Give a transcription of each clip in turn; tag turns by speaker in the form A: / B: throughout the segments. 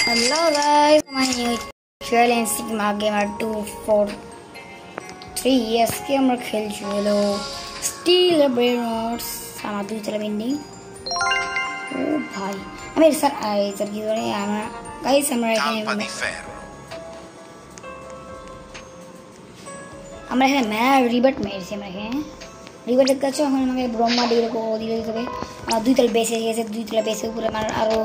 A: Hello guys, my new channel Sigma Gamer 243 আজকে আমরা খেলছি হলো স্টিল ব্রেনস আমার দুই তলা বিল্ডিং। ও ভাই আমি স্যার কি করে আমরা গাইস আমরা এখানে রিবার্ট মেরেছি আমরা এখানে রিবার্টের কাছে এখন আমাকে ব্রহ্মা দিকে দিতে হবে। দুই তলা বেসে গেছে, দুই তলা বেসে উপরে আমার আরো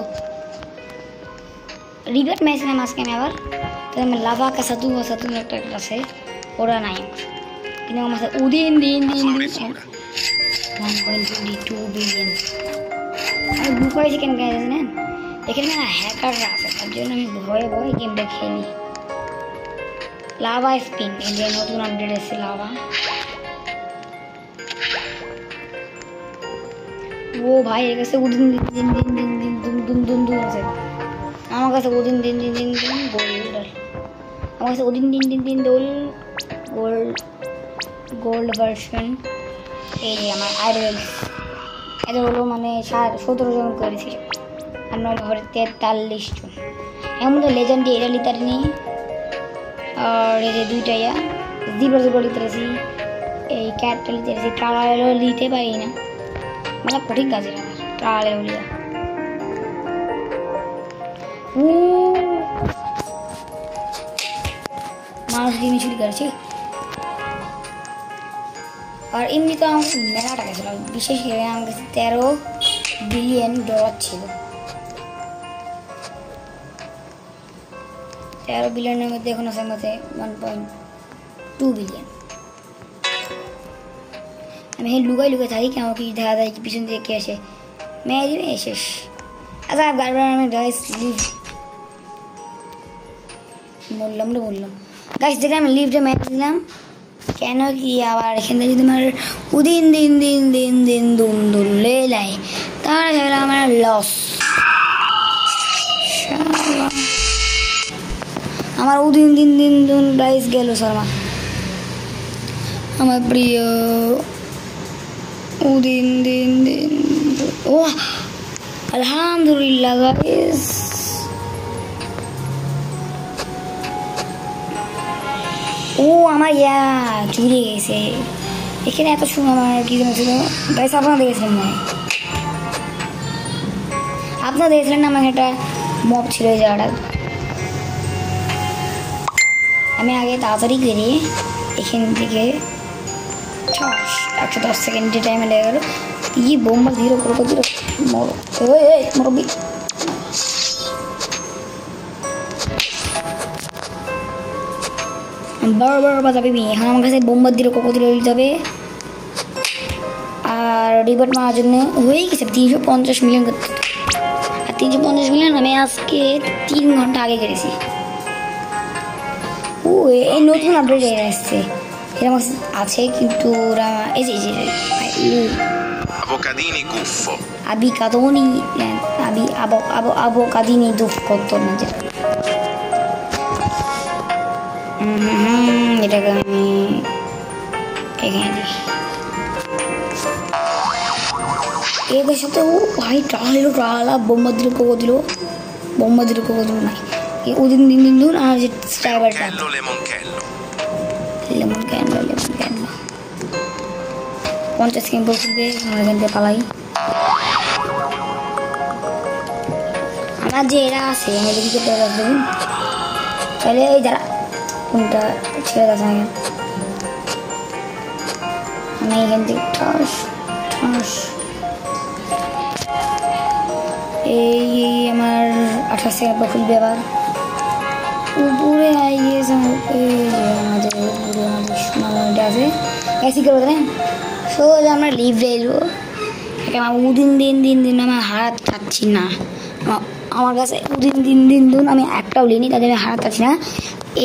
A: रिबेट में इसने मास्क में आवर तो मैं लावा का सतु एक तरह से ओरा नहीं किने को मासे उदिन दिन 1.22 बिलियन আমি বুফাই চিকেন গাইস না এখানে না হ্যাকাররা আছে তার জন্য আমি ভয়ে ভয়ে গেমটা খেলি। লাভা স্পিন এই যে নতুন আপডেট এসেছে লাভা। ও ভাই এর কাছে উদিন দিন দুম আছে আমার কাছে ওদিন দিন গোল্ড আমার কাছে ওদিন দিন গোল্ড ভার্সন। এই যে আমার আইডল এটা হলো মানে 17 জন করেছিল আর নয় ঘরে 43 জন। এমন তো লেজেন্ডি এটা লিতার নি আর এই যে দুইটা জিবার লিতারেছি এই ক্যাটটা লিতারেছি ট্রালারেও লিতে পারি না মানে কঠিন কাজের আমার ট্রালারেও লিয়া মানুষ জিনিস চুরি করেছি আর এমনি তো আমার মেলা টাকা ছিল, বিশেষ করে আমার কাছে $13 বিলিয়ন ছিল। 13 বিলিয়নের মধ্যে এখন আছে মধ্যে 1.2 বিলিয়ন। আমি লুকাই থাকি কেমন কি দেখা যায় কি পিছন দিয়ে কে আসে মেয়ে দিবে শেষ। আচ্ছা বারবার আমি গাইস বললাম গাইস দেখে আমি লিফটে ম্যাচ দিলাম কেন কি আবার এখান থেকে যদি আমার উদিন দিন দুম লাই তাহলে সেগুলো আমার লস। আমার উদিন দিন গাইস গেল শর্মা আমার প্রিয় উদিন দিন ও আলহামদুলিল্লাহ গাইস। ও আমার চুরি গেছে এখানে এত সময় আমার কি ছিল গাইস আপনারা দেখেছিলেন না আমার একটা মব ছিল এই জায়গাটা। আমি আগে তাড়াতাড়ি করে এখান থেকে 110 সেকেন্ডের টাইমে লেগে গেল ই বোম্বা ধীরে করে দিল মরবি বড় বাজাবে এখন আমার কাছে বোম্বার দিল কোকোদিল যাবে আর রিবার্ট মারার জন্য হয়ে গেছে 350 মিলিয়ন করতে। আর 350 মিলিয়ন আমি আজকে 3 ঘন্টা আগে করেছি। ও এই নতুন আপডেট এসেছে এরকম আছে কিন্তু ওরা এই যে
B: Avocadini guffo.
A: Avocadini duffo torna già. এটাকে আমি এখানে দিই এদের সাথে ও ভাই ট্রালা বোম্বা দিল কোকো দিল নাই ওদিন দিন আর যে স্ট্রাইবারটা লেমন ক্যান্ডো 50 সেকেন্ড বসবে আমরা এখান থেকে পালাই। আমার যে এরা আছে আমি দেখি করতে দেখুন তাহলে এই যারা কোনটা ছেড়ে গেছে আমি এখান থেকে ঠাস এই আমার 28 সেকেন্ড পর খুলবে আবার উপরে গিয়েছে আমাদের উপরে আছে এসি করবো না সোজা আমরা লিফটে এসবো আমার উদিন দিন আমি হারাতে চাচ্ছি না। আমার কাছে উদিন দিন আমি একটাও লিনি তাদের আমি হারাতে চাচ্ছি না।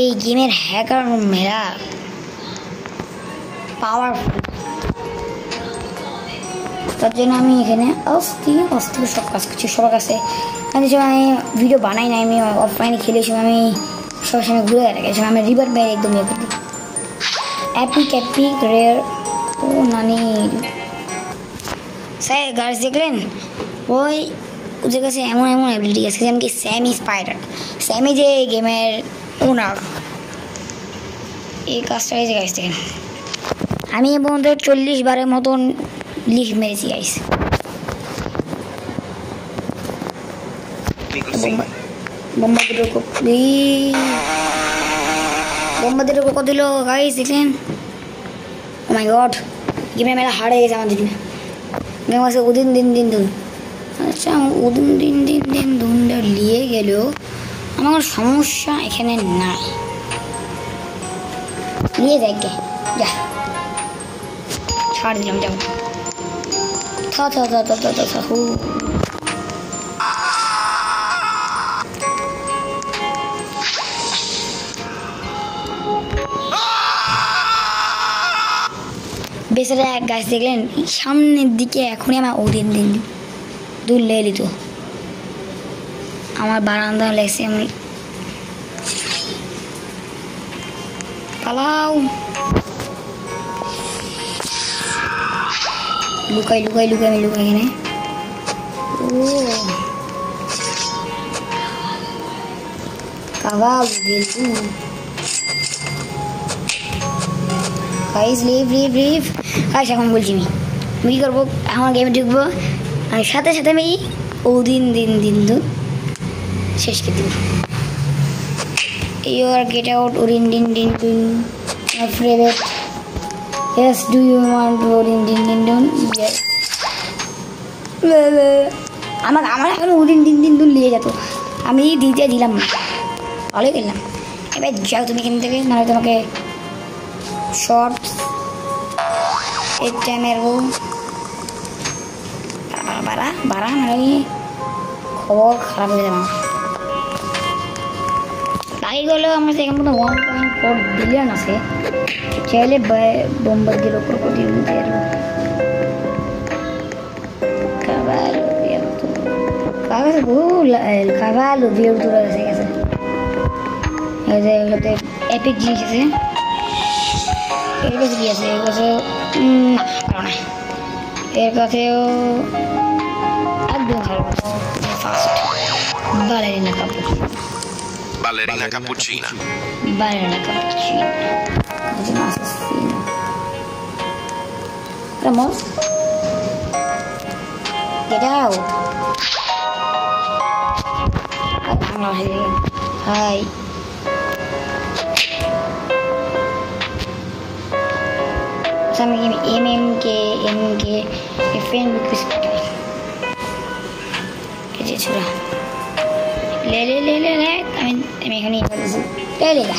A: এই গেমের হ্যাকার মেলা পাওয়ারফুল তার জন্য আমি এখানে অস্থির সব কাজ করছি সবার কাছে। আমি ভিডিও বানাই না আমি অফলাইনে খেলেছি আমি সবার সঙ্গে ঘুরে গেছিলাম আমি রিভার মেরে একদম ইয়ে করি অ্যাপিক রেয়ার ও নানি স্যার গাছ দেখলেন ওই ওদের কাছে এমন এমন অ্যাবিলিটি আছে যেমন কি স্যামি স্পাইডার, স্যামি যে গেমের ওনার, এই কাজটা হয়েছে গাইস। দেখেন আমি এ পর্যন্ত 40 বারের মতন লিফট মেরেছি গাইস। বোম্বা দুটো কোকো দিল গাইস, দেখলেন? ও মাই গড, গেমে মেলা হার্ড হয়ে গেছে আমাদের গেম আছে উদিন দিন দিন ধুন। আচ্ছা উদিন দিন দিন দিন ধুনটা নিয়ে গেলেও আমার সমস্যা এখানে নাই, নিয়ে দেখ গে যা, ছাড় দিলাম, যাও থা থা থা থা থা থা হু। বেচারা এক গাছ দেখলেন সামনের দিকে, এখনই আমার ওদিন দিন দূর লেগে দিত, আমার বারান্দা লেগেছে। আমি পালাও, লুকাই লুকাই লুকাই, আমি লুকাই এখানে। ও কাবাব গেলু guys, leave leave leave guys. এখন বলছি আমি কী করবো, এখন গেমে ঢুকবো আর সাথে সাথে আমি ওদিন দিন দিন দিন শেষ করে দিব। You are get out Odin din din din. Afraid it. Yes, do you want Odin din din din? Yes. আমার এখন Odin din din din নিয়ে যেত, আমি দিতে দিলাম না, ভালোই করলাম। এবার যাও তুমি এখান থেকে, মানে তোমাকে শর্ট একটা মেরবো। বাড়া বাড়া মানে খবর খারাপ হয়ে যাবে। বাকিগুলো আমার সেখান মতো 1.4 বিলিয়ন আছে, চাইলে বোম্বার্ডির ওপর প্রতি কাভালো ভিউরা গেছে গেছে। এটাতে এপিক জিনিস আছে, এর কাছে কি আছে? এর কাছে না ভালো না, এর কাছেও একদম ভালো। First ballerina cappuccino,
B: ballerina cappuccina,
A: ballerina cappuccina, così un assassino. Ramos, get out. Hi. Sama game MMK FN request kerja curah. Le kami ekhane le ga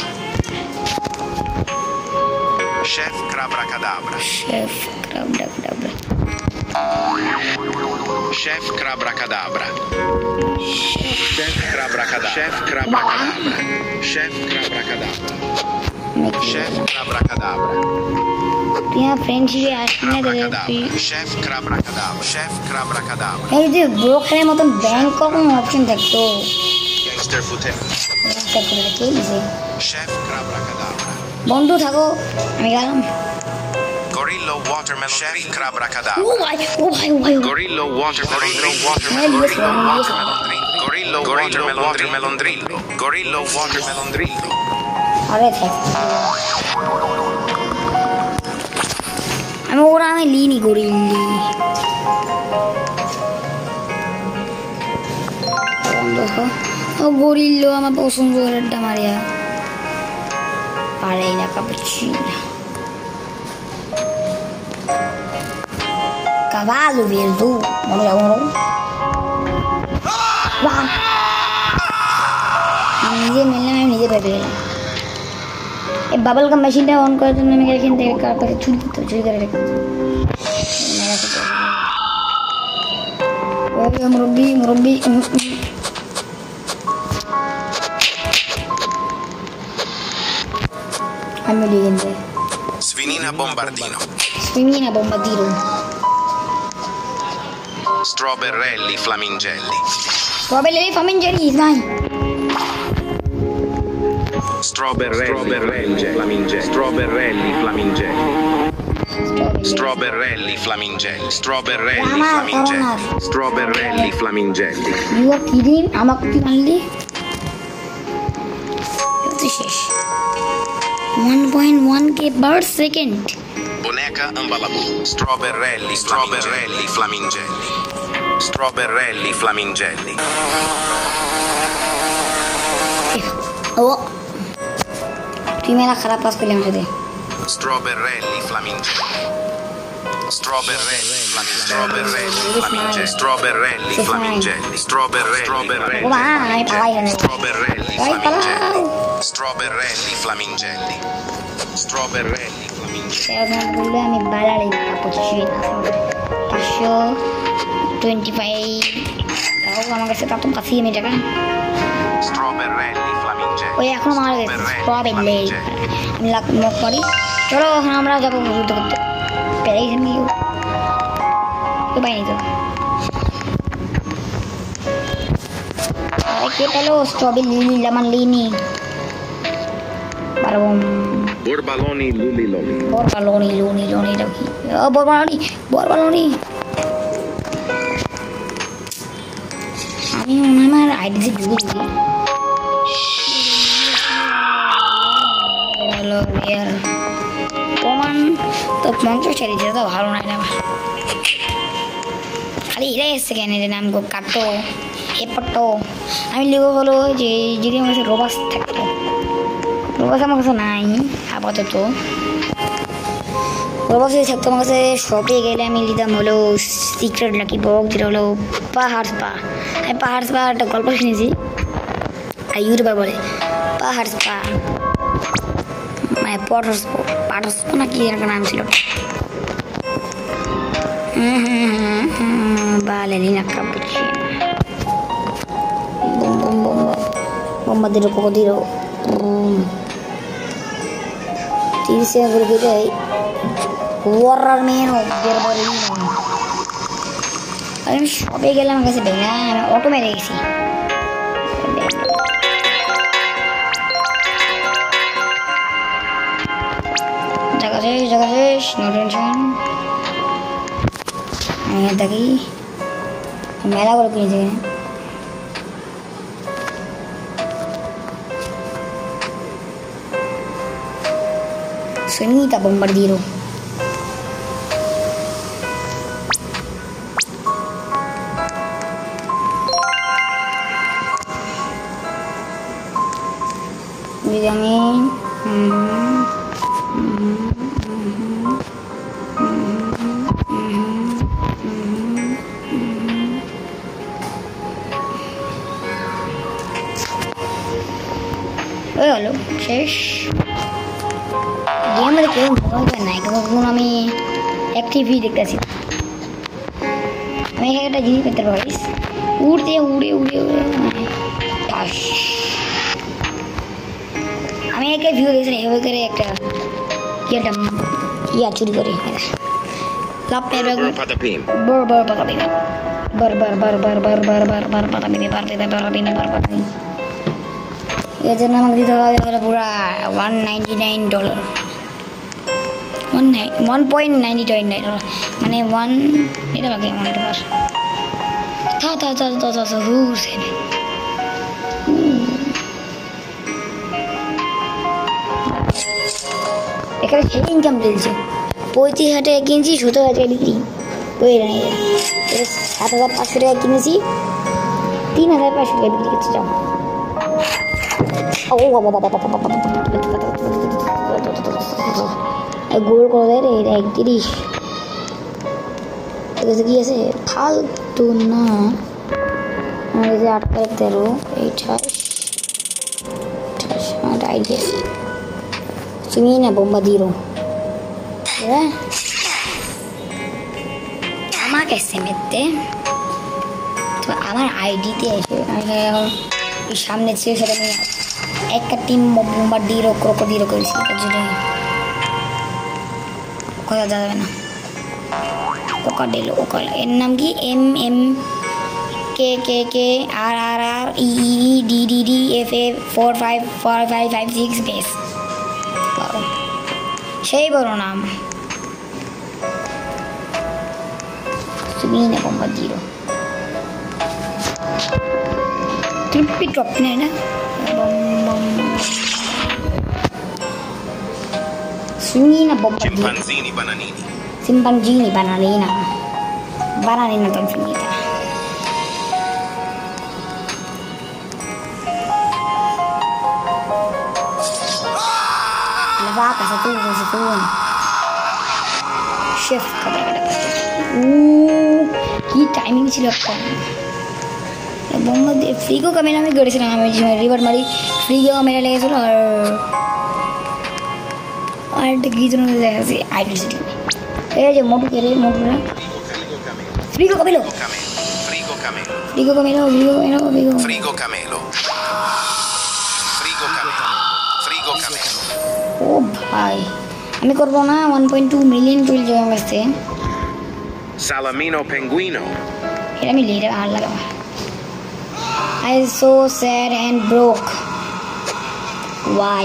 B: chef Crabrakadabra,
A: chef Crabrakadabra,
B: chef Crabrakadabra, chef Crabrakadabra, chef Crabrakadabra, chef Crabrakadabra, chef Crabrakadabra,
A: यहाँ French भी आशना दे
B: chef Crabrakadabra, chef Crabrakadabra।
A: এই যে ব্রোকারের মতন bank কখন option থাকতো,
B: gangster footage, chef Crabrakadabra,
A: বন্ধু থাকো আমি গেলাম।
B: Gorillo watermelon, chef Crabrakadabra,
A: ও ভাই ও ভাই ও ভাই,
B: Gorillo watermelon drink, Gorillo watermelon drink, Gorillo watermelon drink।
A: আরে থাক, আমি ওরা আমি লিনি গরিল্লি ও গরিল্লো আমার পছন্দ করারটা মারিয়া পারে না cappuccino cavallo virtù মনে যাবো নিজে মিললাম, আমি নিজে পেয়ে গেলাম। এই বাবল গাম মেশিনটা অন করার জন্য আমি এখান থেকে কার কাছে চুরি করে রেখে মুরব্বি মুরব্বি আমি লিখে
B: Sfinina bombardino,
A: Sfinina bombardino,
B: Strawberrelli flamingelli,
A: Strawberrelli flamingelli, dai.
B: Strawberrelli flamingelli, Strawberrelli flamingelli, Strawberrelli flamingelli. Strawberrelli
A: Rama,
B: flamingelli.
A: Rama.
B: Strawberrelli flamingelli.
A: You are kidding? আমাকে কি মানলি? তো শেষ 1.1k per second.
B: Boneca Ambalabù. Strawberrelli flamingelli. Strawberrelli flamingelli.
A: ও তুই মেলা খারাপ কাজ করলি আমার সাথে
B: Strawberrelli flamingelli. Strawberrelli flamingelli. Strawberrelli flamingelli. Strawberrelli.
A: ও মা আমি পালাই না
B: Strawberrelli
A: ভাই পালাও
B: flamingelli. Strawberrelli flamingelli. Strawberrelli flamingelli.
A: সেরকম বললে আমি বালাড়ি পঁচিশে না 525 তাও আমার কাছে তা তো কাছেই আমি টাকা
B: Strawberrelli flamingelli.
A: ওই এখন আমার স্ট্রবেরি আমি মুখ করি চলো এখন আমরা যাবো যুদ্ধ করতে পেরেই কেউ পাইনি তো কে পেলো স্ট্রবেরি লিলি লেমন লিনি পারবো
B: Borbaloni luliloni.
A: বরবালনি লুনি লনিটা কি ও বরবালনি আমি আমার আইডি ঢুকে দিই হলো ইয়ার প্রমাণ তো 50 দিতে তো ভালো নাই না খালি এরা এসছে কেন এর নাম কাটো এপটো আমি লিখবো বলো যে যদি আমার কাছে রোবাস থাকতো রোবাস আমার কাছে নাই আপাতত রোবাস যদি থাকতো আমার কাছে শপে গেলে আমি নিতাম হলো সিক্রেট লাকি বক যেটা হলো পাহাড় স্পা আমি পাহাড় স্পা একটা গল্প শুনেছি আর ইউটিউবার বলে পাহাড় স্পা মানে পাটস্পো না কি একটা নাম ছিল Ballerina cappuccina. Bom bom bom bom. Bombardiro crocodilo. Tirsi angolo che dai. Warrar meno berbarino. আমি সবে গেলাম আমার কাছে বেলা আমি অটো মেরে গেছি জায়গা শেষ নো টেনশন আমি দেখি মেলা করে কিনেছি Finita bombardiro Vediamo হলো শেষ গেম মধ্যে কেউ ভয় নাই তখন আমি অ্যাক্টিভই দেখতেছি আমি একটা জিনিস পেতে পারিস উড়তে উড়ে উড়ে উড়ে ঠাস আমি একে ভিউ দেখছি এভাবে করে একটা কি একটা ইয়া চুরি করে লাভ পেয়ে বড় বড় পাতা দিন বার বার বার বার বার বার বার বার পাতা দিনে বার দিনে বার দিনে বার পাতা দিন এর জন্য আমাকে দিতে হবে পুরো $199 $1.99 মানে 1 এটা বাকি আমার এটা তা হুসেন এখানে সেই ইনকাম চলছে 35,000 কিনছি 17,000 বিক্রি ওই 7,500 টাকা কিনেছি 3,500 টাকা বিক্রি করছি যাও গোল করে দেয় রে এটা 31 এখানে কি আছে ফালতু না আমার এই যে 8 13 28 Cimina bombardiro আমাকে এসে মেতে তো আমার আইডিতে এসে আমি সামনে ছিল সেটা নিয়ে একটা টিম বোম্বার্ডিরো ক্রোকোডিরো করেছি তার জন্য কথা যাবে না ক্রোকোডিলো এর নাম কি MMKKRRREEDDF454556 বেস সেই বড় নাম Mine bombardiro. Trippi troppi ne. Swingina bombardiro.
B: Chimpanzini bananini.
A: Simpanzini bananina. Bananina non finita. La vaca Saturn. Shift की टाइमिंग ছিল কম মোহাম্মদ ফ্রিগো ক্যামেরা আমি করেছিলাম আমি রিভার মারি ফ্রিগো ক্যামেরা লেগেছিল আর একটা কি যেন দেখাচ্ছি আইডেন্টিটি এই যে মোটু কে রে মোটুরা ফ্রিগো ক্যামেলো
B: Frigo camelo.
A: ফ্রিগো ক্যামেলো
B: Frigo camelo. Frigo camelo. Frigo camelo.
A: ও ভাই আমি করব না 1.2 মিলিয়ন চলে যাবে আমার কাছে
B: Salamino penguino.
A: Era mi leader all lagava. I was so sad and broke. Why?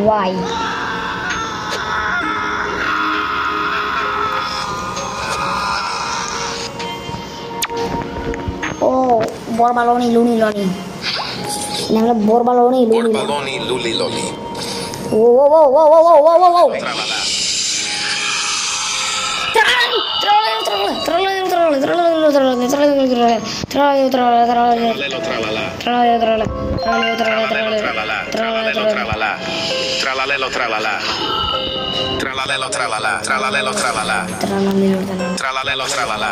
A: Why? Oh, Borbaloni Looney Loni. Namla Borbaloni Looney.
B: Borbaloni luli loli.
A: Whoa.
B: Tralala. Tralelo tralala. Tralalelo tralala. Tralalelo tralala. Tralalelo tralala. Tralalelo tralala.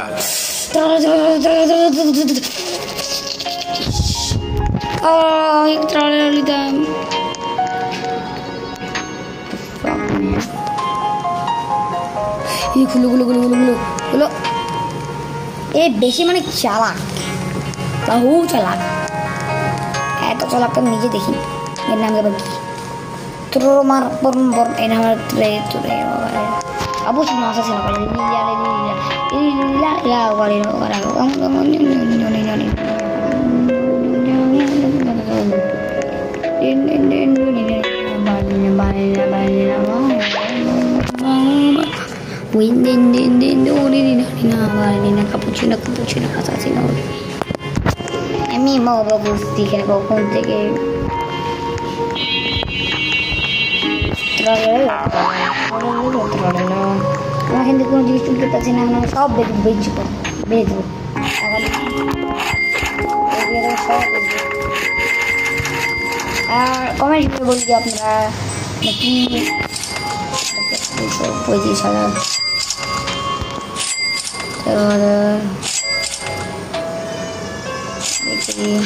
A: Oh, ik tralala them. ये खुलो ए बेशी माने चालाक बहुत चालाक है तो चालाक कर नीचे देखी मेरे नाम के बगी तुरो मार पर ए नाम तुरे अब उस मासा से ना लीला वाले cappuccino assassino e mi muovo questi che con te che la gente con di che sta cenando non so vedo come vi voglio আপনারা নাকি পয়সা সারা और देखिए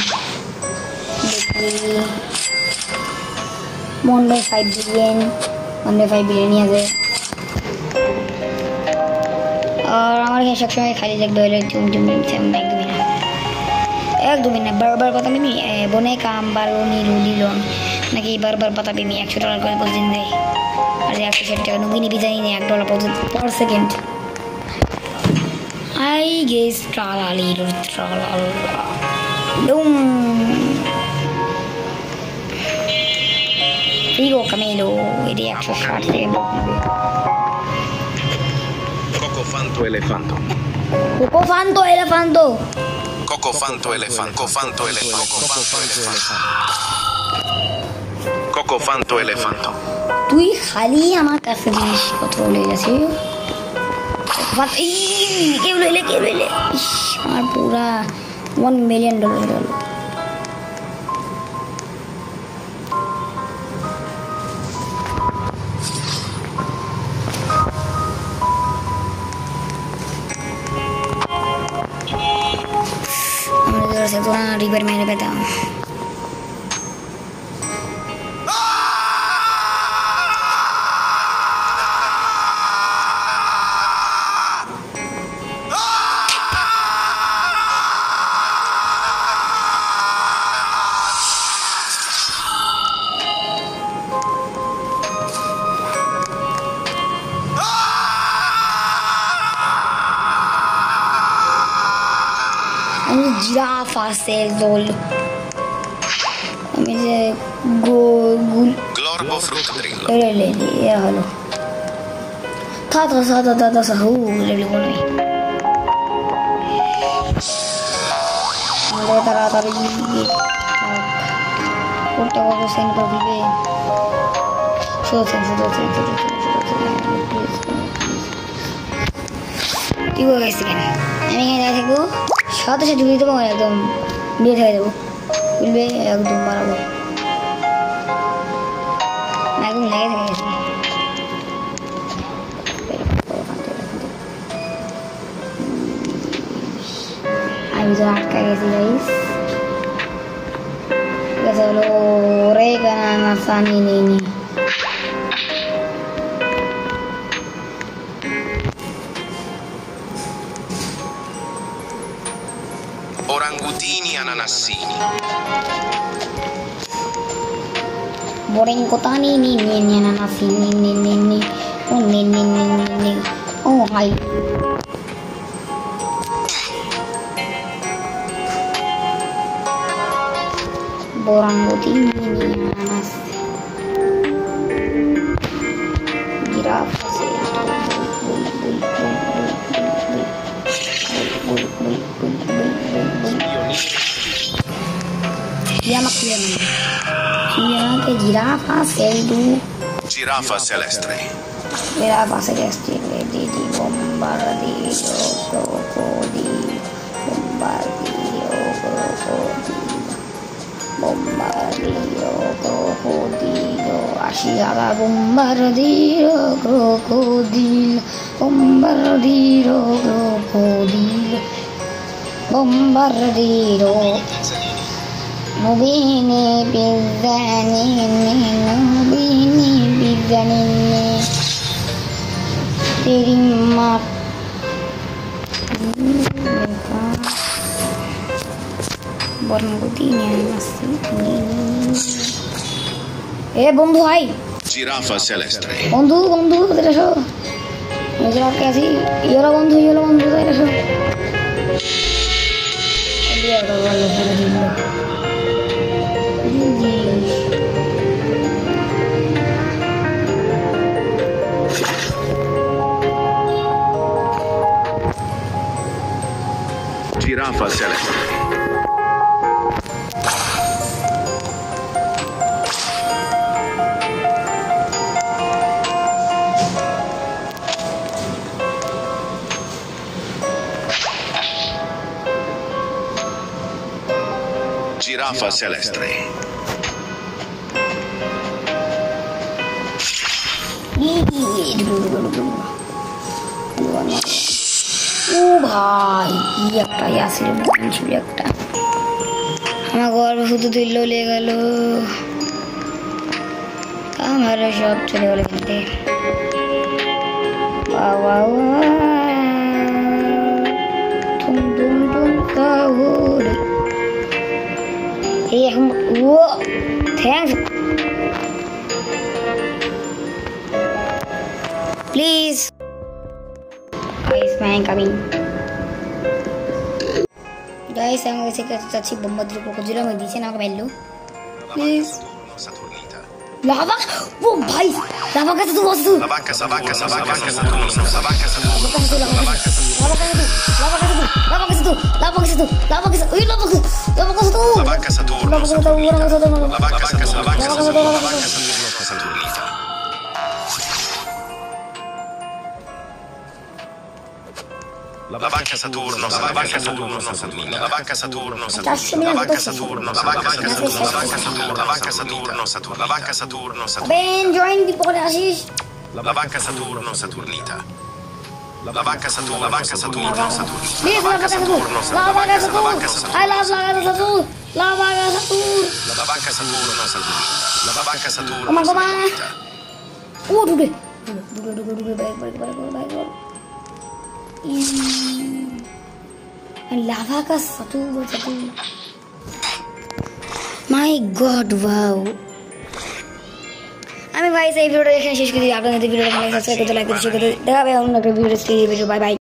A: 1.5 बिलियन ही আছে और আমার কাছে সবসময় খালি দেখতে হলে একদমই না বারবার কথা আমি বনে কাম বারোনি রুদিলন নাকি বারবার পাতা পেমি $100 করে প্রতিদিন দেয় আর 160 টাকা নুগিনি বিজানি নেই $1 per second I guess tralala. Boom. Frigo camelo, vedi extra shot sempre.
B: Cocofanto elefanto.
A: Cocofanto elefanto.
B: Cocofanto elefanto. Cocofanto elefanto. Cocofanto elefanto.
A: তুই খালি আমার কাছে জিনিস কথা বলে যাচ্ছিস কে বলে আমার পুরা $1 million গেল আমরা se tu river me repeta Giraffa, sei lol.
B: Glorbo fruttadrillo.
A: হলো তাড়াতাড়ি কোনটা কত সেন্ড করে দিবে কি বলে গেছি কেন আমি এখানে থাকবো সাথে সাথে ঢুকে দেবো একদম বিয়ে থেকে দেবো বুঝবে একদম বাড়াবো একদম লেগে থেকে গেছি আমি তো আটকা গেছি গাইস ঠিক আছে হলো ওরে কেন সানি নেই
B: Orangutini ananassini.
A: Boring kotani ni ananasi ni oh hi Orangutini ananas giraffe che giraffa sei tu
B: Giraffa celeste.
A: giraffa celeste di bombardiero crocodilo bombardiero crocodilo asciuga bombardiero crocodilo bombardiero crocodilo bombardiero Nubini bizzanini terima Orangutini ananasi বন্ধু high
B: Giraffa celeste.
A: বন্ধু কোথায় এসো জিরাফকে আছি yellow বন্ধু কোথায় এসো
B: Giraffa celeste. Giraffa celeste.
A: ও ভাই কি একটা ইয়াসির ছিল একটা আমার গর্ব শুধু তুললো লেগে গেল আমার সব চলে গেল কিন্তু বাবা টুম টুম টুম কাউরে এই এখন ও থ্যাঙ্কস প্লিজ guys मैं coming guys আমি কাছে চাচ্ছি bombardiero crocodilo আমি দিছি না মেললো প্লিজ lava ও ভাই lava কাছে তো Basu
B: La vacca Saturno. La vacca Saturno.
A: Ben join di pokoknya Asis.
B: La vacca Saturno Saturnita. La vacca Saturno.
A: Please, la vacca Saturno. La vacca Saturno. I love la vacca Saturno. La vacca Saturno.
B: La vacca Saturno Saturnita. La vacca Saturno.
A: Come on. Oh, due. La vacca Saturno. My God, wow. আমি ভাই এই ভিডিওটা এখানে শেষ করে দিই আপনাদের ভিডিওটা ভালো লাগলে সাবস্ক্রাইব করতে লাইক করতে শেয়ার করতে দেখা হবে অন্য একটা ভিডিও বাই বাই